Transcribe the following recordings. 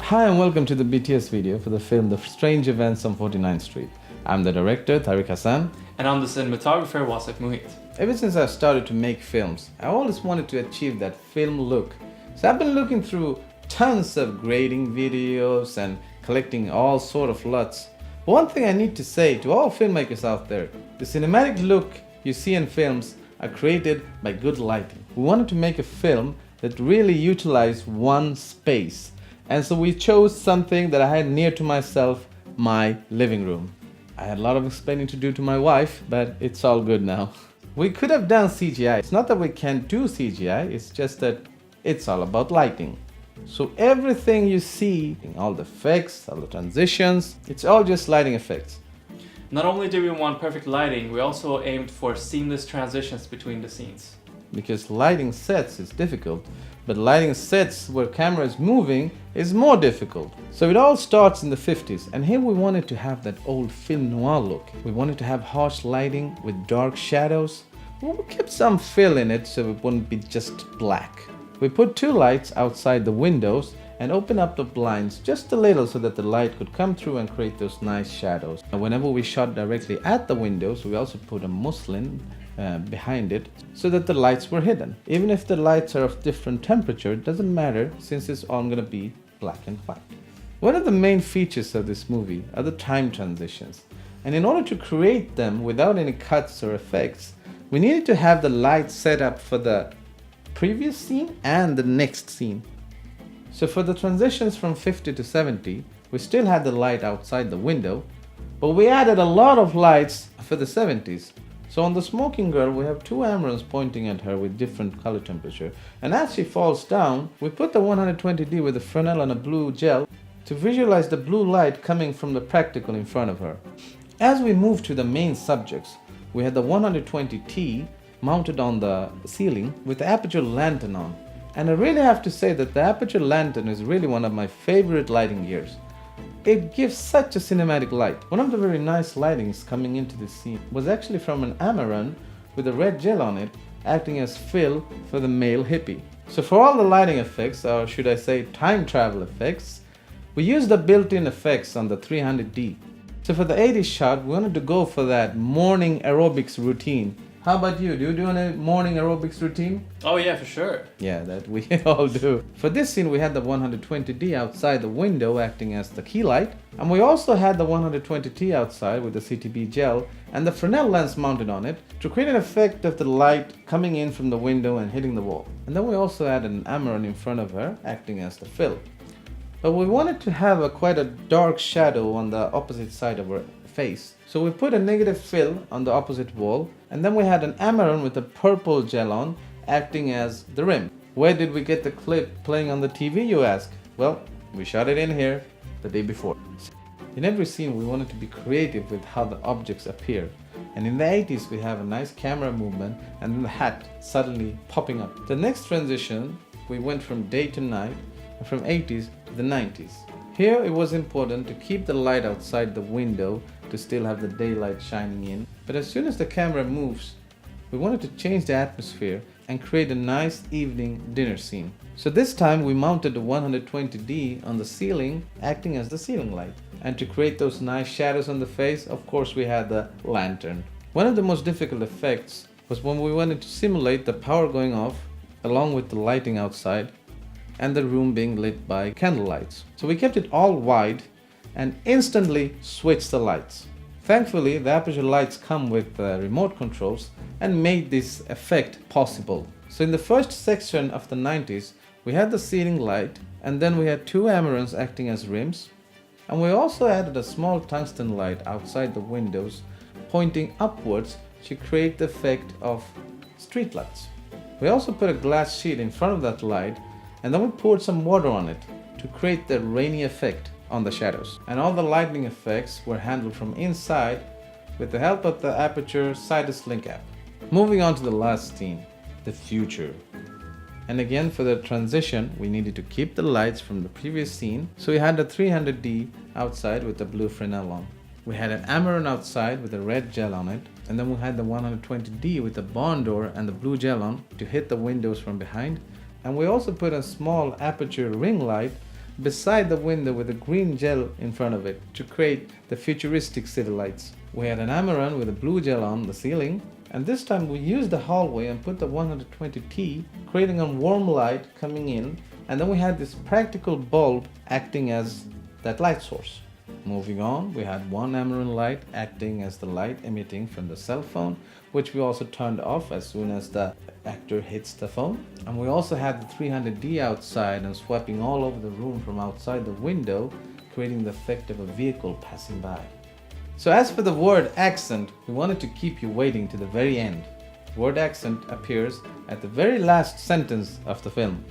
Hi and welcome to the BTS video for the film The Strange Events on 49th Street. I'm the director, Tariq Hassan. And I'm the cinematographer, Wasif Muhit. Ever since I started to make films, I always wanted to achieve that film look. So I've been looking through tons of grading videos and collecting all sort of LUTs. But one thing I need to say to all filmmakers out there, the cinematic look you see in films are created by good lighting. We wanted to make a film that really utilized one space. And so we chose something that I had near to myself, my living room. I had a lot of explaining to do to my wife, but it's all good now. We could have done CGI. It's not that we can't do CGI, it's just that it's all about lighting. So everything you see, all the effects, all the transitions, it's all just lighting effects. Not only did we want perfect lighting, we also aimed for seamless transitions between the scenes. Because lighting sets is difficult, but lighting sets where camera is moving is more difficult. So it all starts in the 50s, and here we wanted to have that old film noir look. We wanted to have harsh lighting with dark shadows. We kept some fill in it so it wouldn't be just black. We put two lights outside the windows and open up the blinds just a little so that the light could come through and create those nice shadows. And whenever we shot directly at the windows, we also put a muslin behind it so that the lights were hidden. Even if the lights are of different temperature, it doesn't matter since it's all going to be black and white. One of the main features of this movie are the time transitions. And in order to create them without any cuts or effects, we needed to have the lights set up for the previous scene and the next scene. So for the transitions from 50 to 70, we still had the light outside the window, but we added a lot of lights for the 70s. So on the smoking girl, we have two Amarons pointing at her with different color temperature. And as she falls down, we put the 120D with a Fresnel and a blue gel to visualize the blue light coming from the practical in front of her. As we move to the main subjects, we had the 120T mounted on the ceiling with the aperture lantern on. And I really have to say that the aperture lantern is really one of my favorite lighting gears. It gives such a cinematic light. One of the very nice lightings coming into this scene was actually from an Amaran with a red gel on it, acting as fill for the male hippie. So for all the lighting effects, or should I say time travel effects, we used the built-in effects on the 300D. So for the 80s shot, we wanted to go for that morning aerobics routine. How about you? Do you do a morning aerobics routine? Oh yeah, for sure. Yeah, that we all do. For this scene, we had the 120D outside the window acting as the key light. And we also had the 120T outside with the CTB gel and the Fresnel lens mounted on it to create an effect of the light coming in from the window and hitting the wall. And then we also added an Amaran in front of her acting as the fill. But we wanted to have quite a dark shadow on the opposite side of her face. So we put a negative fill on the opposite wall, and then we had an Amaran with a purple gel on acting as the rim. Where did we get the clip playing on the TV, you ask? Well, we shot it in here the day before. In every scene we wanted to be creative with how the objects appear. And in the 80s we have a nice camera movement and then the hat suddenly popping up. The next transition, we went from day to night, and from 80s to the 90s. Here it was important to keep the light outside the window to still have the daylight shining in. But as soon as the camera moves, we wanted to change the atmosphere and create a nice evening dinner scene. So this time we mounted the 120D on the ceiling, acting as the ceiling light. And to create those nice shadows on the face, of course we had the lantern. One of the most difficult effects was when we wanted to simulate the power going off along with the lighting outside and the room being lit by candle lights. So we kept it all wide and instantly switched the lights. Thankfully, the aperture lights come with remote controls and made this effect possible. So in the first section of the 90s, we had the ceiling light, and then we had two Amarans acting as rims, and we also added a small tungsten light outside the windows pointing upwards to create the effect of street lights. We also put a glass sheet in front of that light, and then we poured some water on it to create the rainy effect on the shadows. And all the lighting effects were handled from inside with the help of the Aputure Sidus Link app. Moving on to the last scene, the future. And again, for the transition, we needed to keep the lights from the previous scene, so we had the 300D outside with the blue Fresnel on. We had an Amaran outside with a red gel on it, and then we had the 120D with the barn door and the blue gel on to hit the windows from behind. And we also put a small aperture ring light beside the window with a green gel in front of it to create the futuristic city lights. We had an Amaran with a blue gel on the ceiling, and this time we used the hallway and put the 120T, creating a warm light coming in, and then we had this practical bulb acting as that light source. Moving on, we had one Amaran light acting as the light emitting from the cell phone, which we also turned off as soon as the actor hits the phone. And we also had the 300D outside and sweeping all over the room from outside the window, creating the effect of a vehicle passing by. So as for the word accent, we wanted to keep you waiting to the very end. The word accent appears at the very last sentence of the film.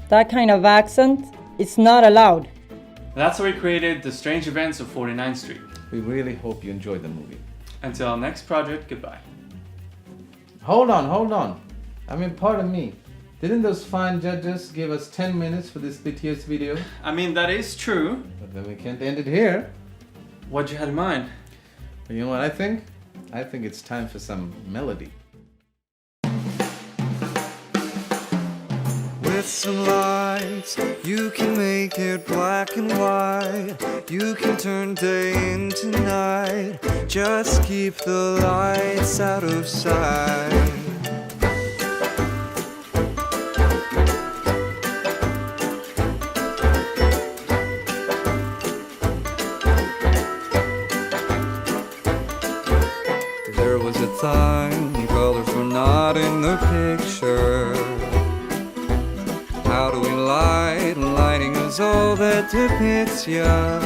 That kind of accent is not allowed. That's how we created The Strange Events of 49th Street. We really hope you enjoyed the movie. Until our next project, goodbye. Hold on. I mean, pardon me. Didn't those fine judges give us 10 minutes for this BTS video? I mean, that is true. But then we can't end it here. What'd you have in mind? But you know what I think? I think it's time for some melody. With some lights, you can make it black and white. You can turn day into night. Just keep the lights out of sight. There was a time colors were not in the picture. How do we light? Lighting is all that depicts ya.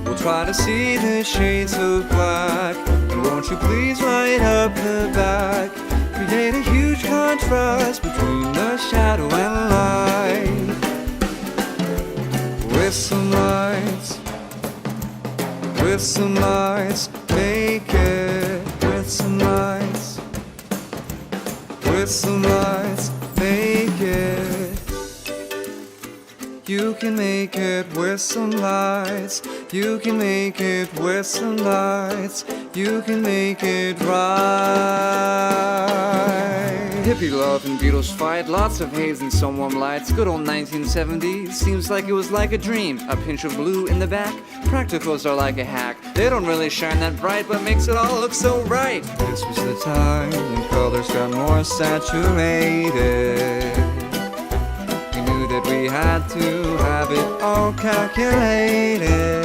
We'll try to see the shades of black. And won't you please light up the back? Create a huge contrast between the shadow and light. With some lights, make it. With some lights, make it. You can make it with some lights. You can make it with some lights. You can make it right. Hippie love and Beatles fight, lots of haze and some warm lights. Good old 1970s, seems like it was like a dream. A pinch of blue in the back, practicals are like a hack. They don't really shine that bright, but makes it all look so right. This was the time when colors got more saturated. We knew that we had to have it all calculated.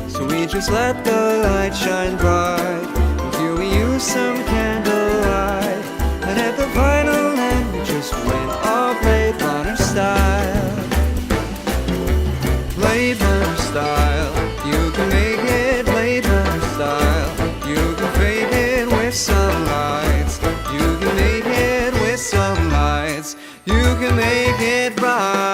So we just let the light shine bright. And here we used some candlelight. And at the final end we just went all Blade Runner style. Blade Runner style. You can make it Blade Runner style. You can fake it with some lights. You can make it with some lights. You can make it right.